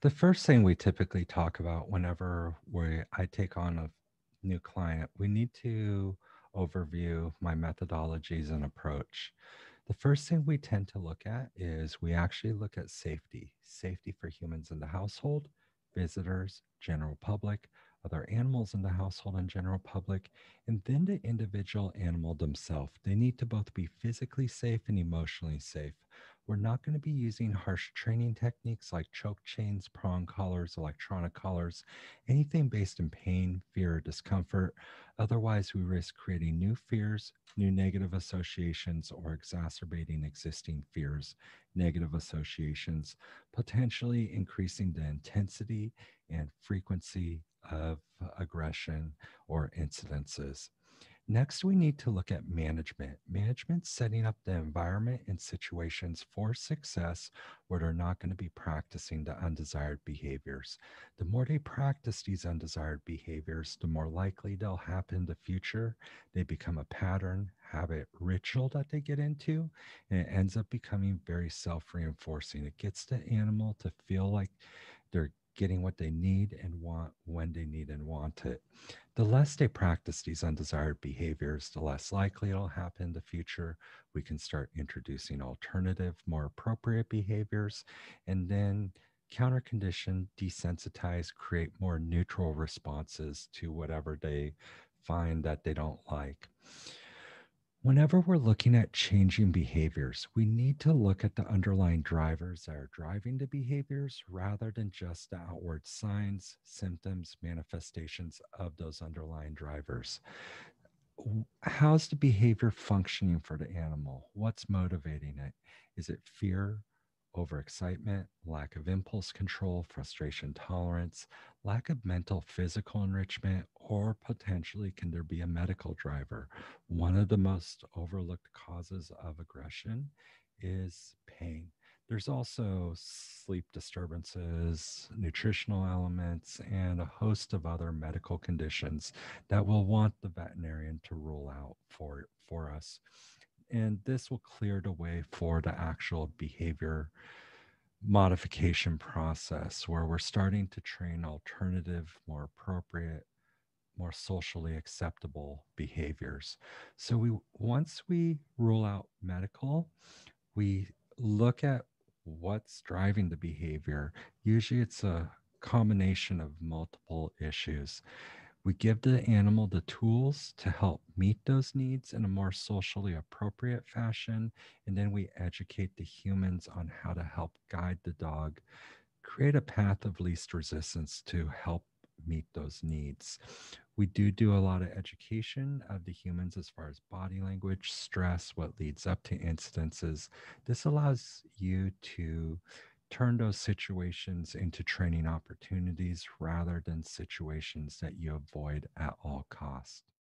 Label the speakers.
Speaker 1: The first thing we typically talk about whenever I take on a new client, we need to overview my methodologies and approach. The first thing we tend to look at is we actually look at safety for humans in the household, visitors, general public, other animals in the household and general public, and then the individual animal themselves. They need to both be physically safe and emotionally safe. We're not going to be using harsh training techniques like choke chains, prong collars, electronic collars, anything based in pain, fear, or discomfort. Otherwise, we risk creating new fears, new negative associations, or exacerbating existing fears, negative associations, potentially increasing the intensity and frequency of aggression or incidences. Next, we need to look at management. Management setting up the environment and situations for success where they're not going to be practicing the undesired behaviors. The more they practice these undesired behaviors, the more likely they'll happen in the future. They become a pattern, habit, ritual that they get into, and it ends up becoming very self reinforcing. It gets the animal to feel like they're getting what they need and want when they need and want it. The less they practice these undesired behaviors, the less likely it'll happen in the future. We can start introducing alternative, more appropriate behaviors, and then counter condition, desensitize, create more neutral responses to whatever they find that they don't like. Whenever we're looking at changing behaviors, we need to look at the underlying drivers that are driving the behaviors rather than just the outward signs, symptoms, manifestations of those underlying drivers. How's the behavior functioning for the animal? What's motivating it? Is it fear, overexcitement, lack of impulse control, frustration tolerance, lack of mental physical enrichment, or potentially can there be a medical driver? One of the most overlooked causes of aggression is pain. There's also sleep disturbances, nutritional elements, and a host of other medical conditions that we'll want the veterinarian to rule out for us. And this will clear the way for the actual behavior modification process where we're starting to train alternative, more appropriate, more socially acceptable behaviors. So we once we rule out medical, we look at what's driving the behavior. Usually it's a combination of multiple issues. We give the animal the tools to help meet those needs in a more socially appropriate fashion. And then we educate the humans on how to help guide the dog, create a path of least resistance to help meet those needs. We do a lot of education of the humans as far as body language, stress, what leads up to incidences. This allows you to turn those situations into training opportunities rather than situations that you avoid at all costs.